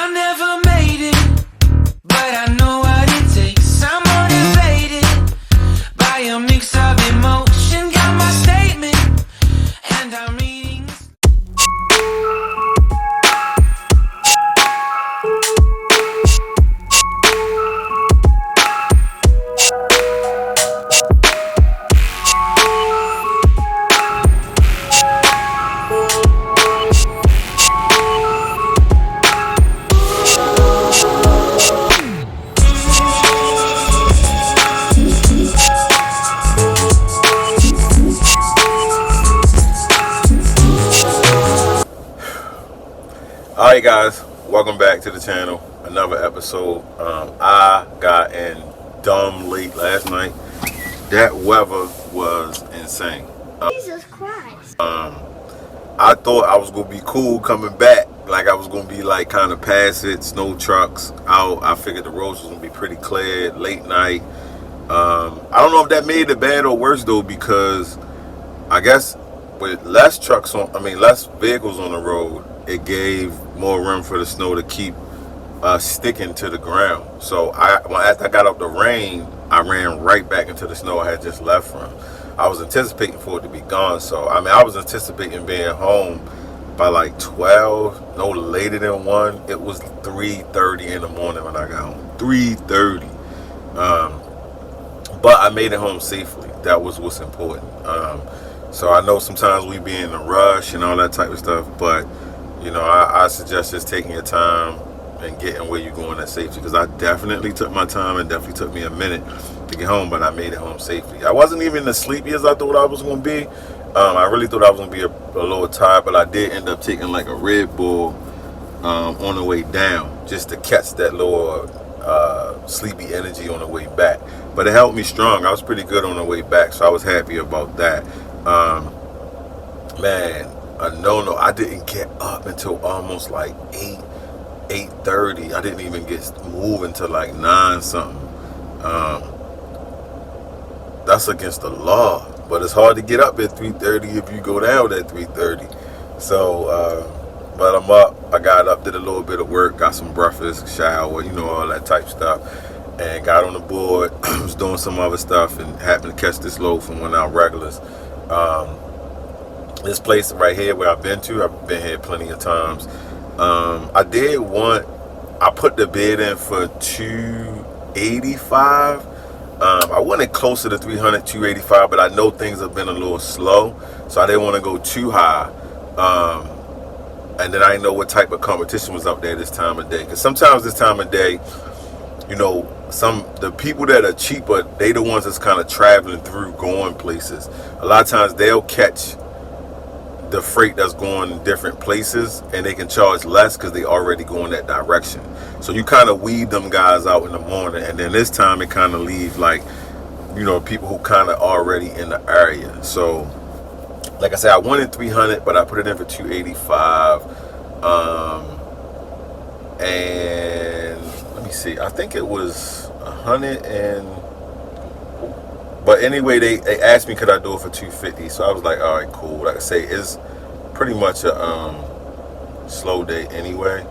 I never made it, but I know what it takes. I'm motivated by a mix of emotion. Got my statement, and I'm reading. Alright guys, welcome back to the channel. Another episode. I got in dumb late last night. That weather was insane. Jesus Christ. I thought I was gonna be cool coming back. Like I was gonna be like kind of past it, snow trucks out. I figured the roads was gonna be pretty clear, late night. I don't know if that made it bad or worse though, because I guess with less vehicles on the road, it gave more room for the snow to keep sticking to the ground. So after I got out the rain, I ran right back into the snow I had just left from. I was anticipating for it to be gone. So I was anticipating being home by like 12, no later than 1. It was 3:30 in the morning when I got home. 3:30. But I made it home safely. That was what's important. So I know sometimes we be in a rush and all that type of stuff, but you know, I suggest just taking your time and getting where you're going at safety, because I definitely took my time and definitely took me a minute to get home, but I made it home safely. I wasn't even as sleepy as I thought I was going to be. I really thought I was going to be a little tired, but I did end up taking like a Red Bull on the way down just to catch that little sleepy energy on the way back. But it helped me strong. I was pretty good on the way back, so I was happy about that. Man, no, I didn't get up until almost like 8:30. I didn't even get moving till like 9 something. That's against the law, but it's hard to get up at 3:30 if you go down at 3:30. So, but I'm up. I got up, did a little bit of work, got some breakfast, shower, you know, all that type stuff, and got on the board. Was doing some other stuff and happened to catch this load from one of our regulars. This place right here where I've been here plenty of times. I put the bid in for $285. I wanted closer to 300, 285, but I know things have been a little slow, so I didn't want to go too high. And then I didn't know what type of competition was up there this time of day, because sometimes this time of day, you know, the people that are cheaper, they the ones that's kind of traveling through, going places. A lot of times they'll catch the freight that's going different places and they can charge less because they already going that direction. So you kind of weed them guys out in the morning, and then this time it kind of leaves like, you know, people who kind of already in the area. So like I said, I wanted 300, but I put it in for 285. And let me see, I think it was 100 and, but anyway, they asked me could I do it for 250. So I was like, all right, cool. Like I say, it's pretty much a slow day anyway.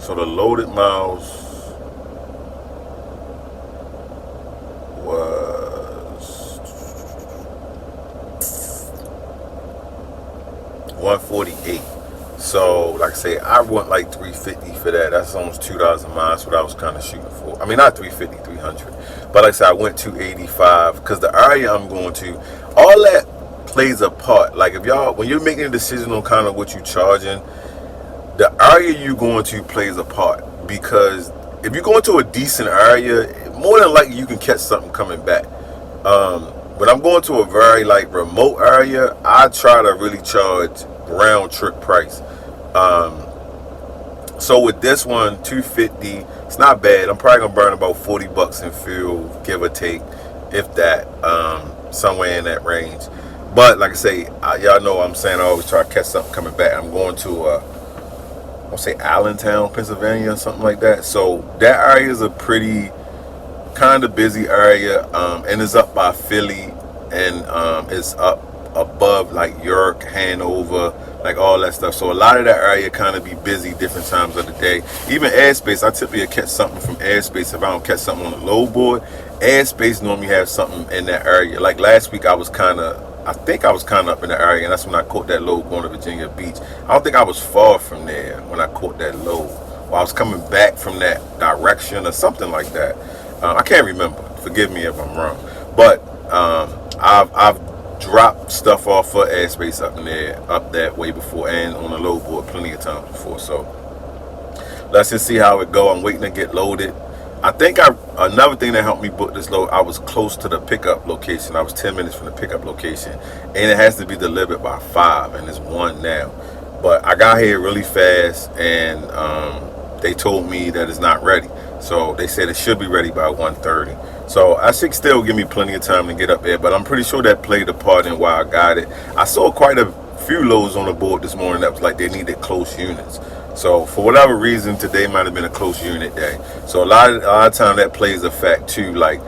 So the loaded miles was 148. So like I say, I want like 350 for that. That's almost $2 a mile. That's what I was kind of shooting for. I mean, not 350, 300. But like I said, I went 285 because the area I'm going to, all that plays a part. Like if y'all, when you're making a decision on kind of what you're charging, the area you're going to plays a part. Because if you're going to a decent area, more than likely you can catch something coming back. When I'm going to a very like remote area, I try to really charge round trip price. So with this one, 250, it's not bad. I'm probably gonna burn about 40 bucks in fuel, give or take, if that, somewhere in that range. But like I say, y'all know what I'm saying, I always try to catch something coming back. I'm going to I'll say Allentown, Pennsylvania, or something like that. So that area is a pretty kind of busy area, and it's up by Philly, and it's up above like York, Hanover, like all that stuff. So a lot of that area kind of be busy different times of the day. Even Airspace, I typically catch something from Airspace if I don't catch something on the load board. Airspace normally has something in that area. Like last week, I think I was kind of up in the area, and that's when I caught that load going to Virginia Beach. I don't think I was far from there when I caught that load. Or I was coming back from that direction or something like that. I can't remember. Forgive me if I'm wrong. But I've dropped stuff off for Airspace up that way before, and on the load board plenty of times before. So let's just see how it go. I'm waiting to get loaded. I think another thing that helped me book this load, I was close to the pickup location. I was 10 minutes from the pickup location, and it has to be delivered by 5, and it's 1 now. But I got here really fast, and they told me that it's not ready. So they said it should be ready by 1:30. So I should still give me plenty of time to get up there, but I'm pretty sure that played a part in why I got it. I saw quite a few loads on the board this morning that was like they needed close units. So for whatever reason, today might have been a close unit day. So a lot of time that plays a fact too. Like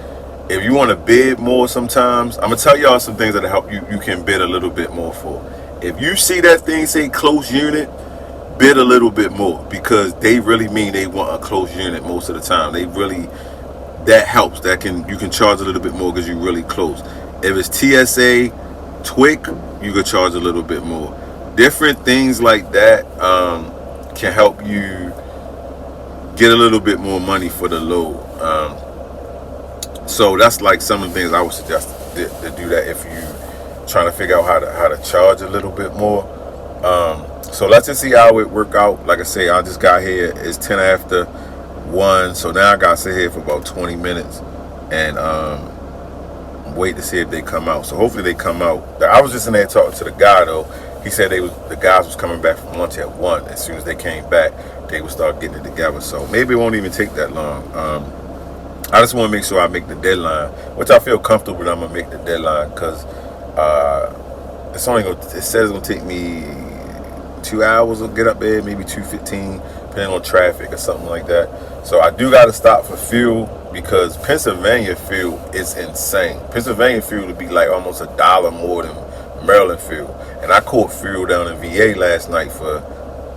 if you want to bid more sometimes, I'm going to tell y'all some things that'll help you can bid a little bit more for. If you see that thing say close unit, bid a little bit more, because they really mean they want a close unit most of the time. That helps. You can charge a little bit more because you're really close. If it's TSA TWIC, you can charge a little bit more. Different things like that can help you get a little bit more money for the load. So that's like some of the things I would suggest to do that if you're trying to figure out how to charge a little bit more. So let's just see how it work out. Like I say, I just got here. It's 10 after 1, so now I gotta sit here for about 20 minutes and wait to see if they come out. So hopefully they come out. I was just in there talking to the guy though. He said the guys was coming back from lunch at 1. As soon as they came back, they would start getting it together. So maybe it won't even take that long. I just want to make sure I make the deadline, which I feel comfortable that I'm gonna make the deadline, because it says it's gonna take me 2 hours to get up there, maybe 2:15, depending on traffic or something like that. So I do got to stop for fuel, because Pennsylvania fuel is insane. Pennsylvania fuel would be like almost $1 more than Maryland fuel. And I caught fuel down in VA last night for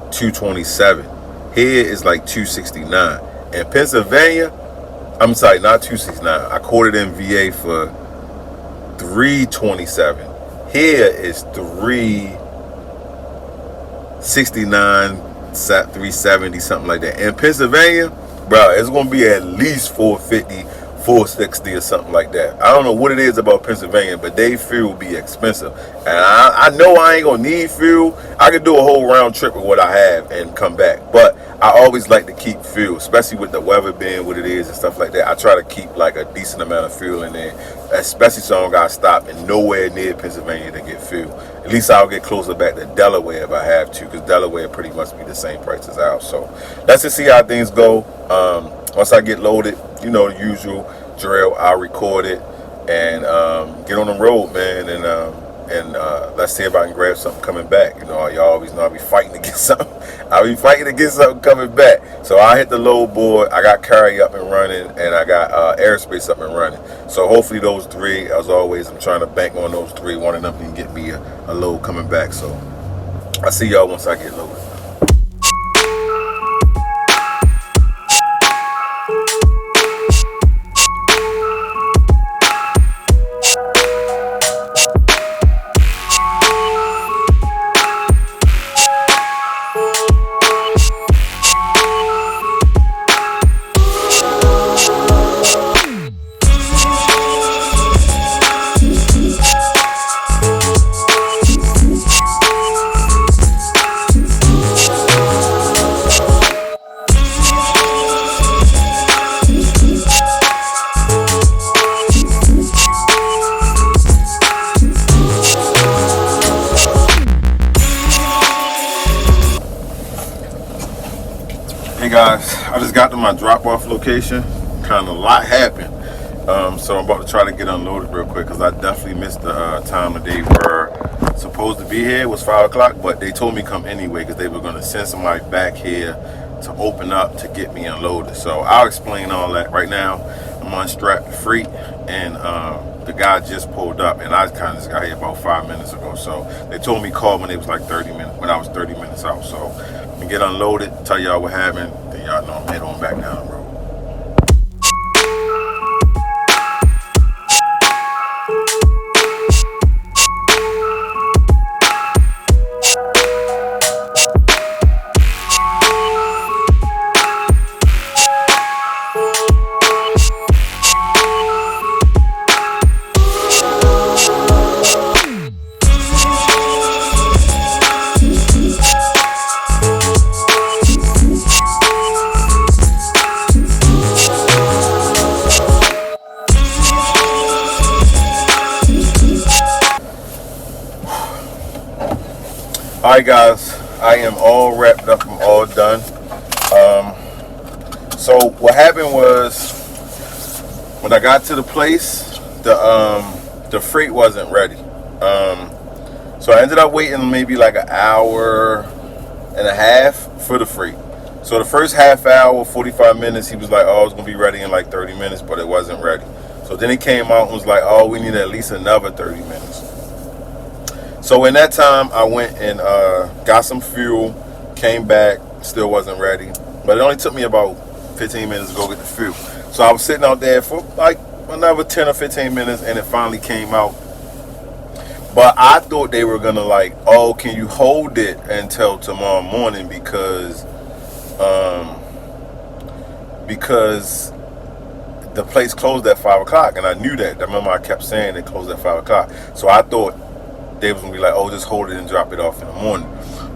$2.27. Here is like $2.69. In Pennsylvania, I'm sorry, not $2.69. I caught it in VA for $3.27. Here is $3.69, $3.70, something like that. In Pennsylvania, bro, it's gonna be at least $4.50, $4.60 or something like that. I don't know what it is about Pennsylvania, but they fuel be expensive. And I know I ain't gonna need fuel. I could do a whole round trip with what I have and come back. But I always like to keep fuel, especially with the weather being what it is and stuff like that. I try to keep like a decent amount of fuel in there, especially so I don't gotta stop and nowhere near Pennsylvania to get fuel. At least I'll get closer back to Delaware if I have to, because Delaware pretty much be the same price as ours. So let's just see how things go. Once I get loaded, you know, the usual drill, I'll record it and get on the road, man, and let's see if I can grab something coming back. You know, y'all always know I'll be fighting to get something. I'll be fighting to get something coming back. So I hit the load board. I got carry up and running, and I got airspace up and running. So hopefully those three, as always, I'm trying to bank on those three. One of them can get me a load coming back. So I'll see y'all once I get loaded. Hey guys, I just got to my drop-off location. Kind of a lot happened, so I'm about to try to get unloaded real quick, because I definitely missed the time that they were supposed to be here. It was 5 o'clock, but they told me come anyway, because they were going to send somebody back here to open up to get me unloaded. So I'll explain all that right now. I'm unstrapped free, and the guy just pulled up, and I kind of just got here about 5 minutes ago. So they told me call when it was like 30 minutes, when I was 30 minutes out. So I'm gonna get unloaded, tell y'all what happened, then y'all know I'm head on back down the road. Alright guys, I am all wrapped up, I'm all done. So what happened was, when I got to the place, the freight wasn't ready. So I ended up waiting maybe like an hour and a half for the freight. So the first half hour, 45 minutes, he was like, oh, it's gonna be ready in like 30 minutes, but it wasn't ready. So then he came out and was like, oh, we need at least another 30 minutes. So in that time, I went and got some fuel, came back, still wasn't ready. But it only took me about 15 minutes to go get the fuel. So I was sitting out there for like another 10 or 15 minutes, and it finally came out. But I thought they were gonna like, oh, can you hold it until tomorrow morning because the place closed at 5 o'clock, and I knew that. I remember I kept saying it closed at 5 o'clock. So I thought they was gonna be like, oh, just hold it and drop it off in the morning.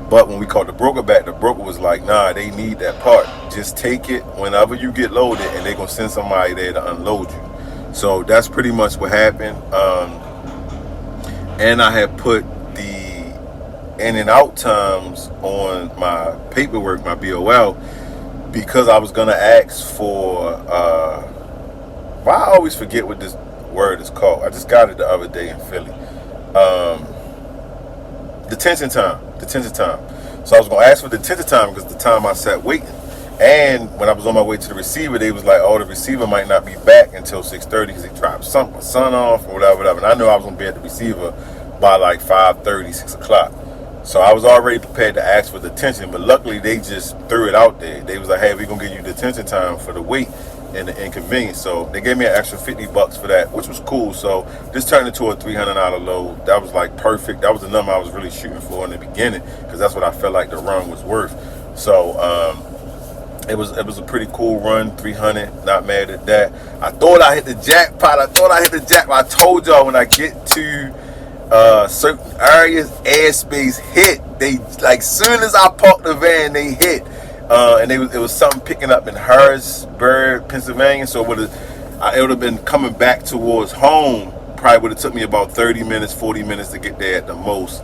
But when we called the broker back, the broker was like, nah, they need that part. Just take it whenever you get loaded, and they're gonna send somebody there to unload you. So that's pretty much what happened. And I had put the in and out times on my paperwork, my BOL, because I was gonna ask for well, I always forget what this word is called. I just got it the other day in Philly. Detention time. So I was gonna ask for detention time because the time I sat waiting. And when I was on my way to the receiver, they was like, oh, the receiver might not be back until 6:30 because he dropped my son off or whatever. And I knew I was gonna be at the receiver by like 5:30, 6 o'clock. So I was already prepared to ask for detention, but luckily they just threw it out there. They was like, hey, we're gonna give you detention time for the wait and the inconvenience. So they gave me an extra $50 for that, which was cool. So this turned into a $300 load. That was like perfect. That was the number I was really shooting for in the beginning because that's what I felt like the run was worth. So it was a pretty cool run, 300. Not mad at that. I thought I hit the jackpot. I told y'all when I get to certain areas, Airspace hit. They like soon as I parked the van, they hit. And it was something picking up in Harrisburg, Pennsylvania. So it would have been coming back towards home. Probably would have took me about 30 minutes, 40 minutes to get there at the most.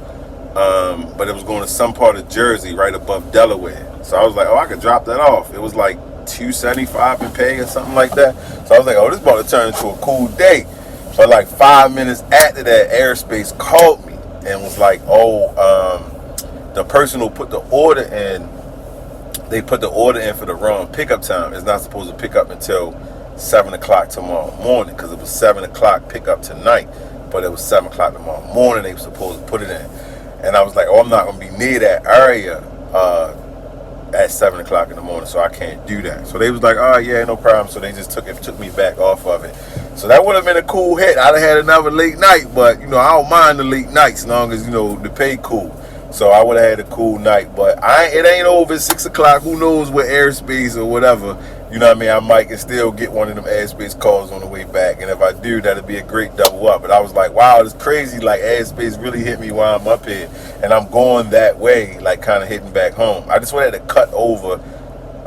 But it was going to some part of Jersey, right above Delaware. So I was like, oh, I could drop that off. It was like $275 in pay or something like that. So I was like, oh, this is about to turn into a cool day. So like 5 minutes after that, Airspace called me and was like, oh, the person who put the order in, they put the order in for the wrong pickup time. It's not supposed to pick up until 7 o'clock tomorrow morning because it was 7 o'clock pickup tonight, but it was 7 o'clock tomorrow morning they were supposed to put it in. And I was like, oh, I'm not going to be near that area at 7 o'clock in the morning, so I can't do that. So they was like, oh, yeah, no problem. So they just took me back off of it. So that would have been a cool hit. I'd have had another late night, but, you know, I don't mind the late nights as long as, you know, the pay cool. So I would have had a cool night, but it ain't over at 6 o'clock. Who knows what Airspace or whatever, you know what I mean? I might can still get one of them Airspace calls on the way back. And if I do, that'd be a great double up. But I was like, wow, it's crazy. Like Airspace really hit me while I'm up here. And I'm going that way, like kind of hitting back home. I just wanted to cut over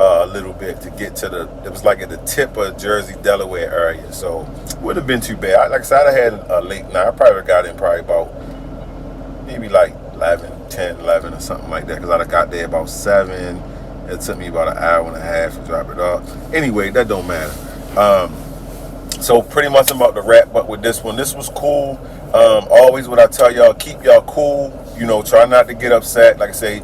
a little bit to get to it was like at the tip of Jersey, Delaware area. So wouldn't have been too bad. Like I said, I had a late night. I probably got in probably about maybe like 10, 11 or something like that, because I got there about 7. It took me about an hour and a half to drop it off. Anyway, that don't matter. So pretty much I'm about to wrap up with this one. This was cool. Always what I tell y'all, keep y'all cool. You know, try not to get upset. Like I say,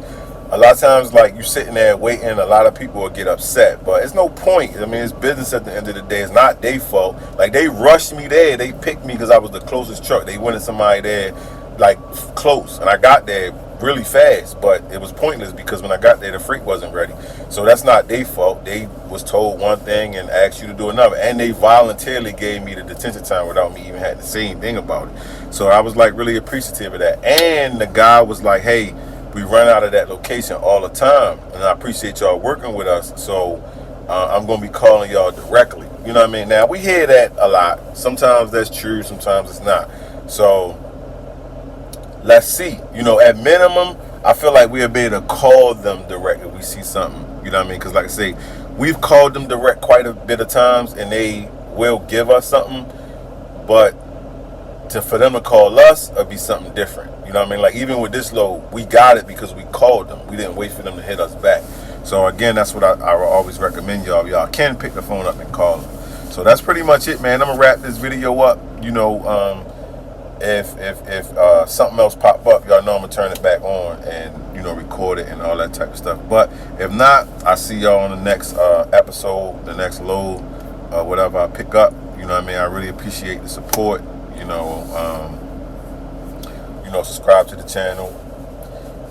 a lot of times, like, you sitting there waiting, a lot of people will get upset, but it's no point. I mean, it's business at the end of the day. It's not their fault. Like, they rushed me there. They picked me because I was the closest truck. They wanted somebody there, like, close, and I got there really fast, but it was pointless because when I got there, the freight wasn't ready. So that's not their fault. They was told one thing and asked you to do another, and they voluntarily gave me the detention time without me even having to say anything about it. So I was, like, really appreciative of that. And the guy was like, hey, we run out of that location all the time, and I appreciate y'all working with us, so I'm going to be calling y'all directly. You know what I mean? Now, we hear that a lot. Sometimes that's true, sometimes it's not. So let's see. You know, at minimum, I feel like we'll be able to call them direct if we see something. You know what I mean? Because, like I say, we've called them direct quite a bit of times, and they will give us something, but for them to call us, it'll be something different. You know what I mean? Like, even with this load, we got it because we called them. We didn't wait for them to hit us back. So again, that's what I will always recommend y'all. Y'all can pick the phone up and call them. So that's pretty much it, man. I'm gonna wrap this video up. You know, if something else pop up, y'all know I'm gonna turn it back on and, you know, record it and all that type of stuff. But if not, I see y'all on the next episode, the next load, whatever I pick up. You know what I mean? I really appreciate the support. You know, subscribe to the channel,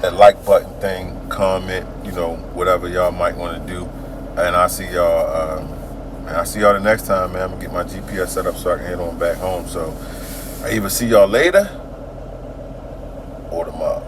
that like button thing, comment, you know, whatever y'all might want to do. And I'll see y'all, the next time, man. I'm gonna get my GPS set up so I can head on back home. So I either see y'all later or tomorrow.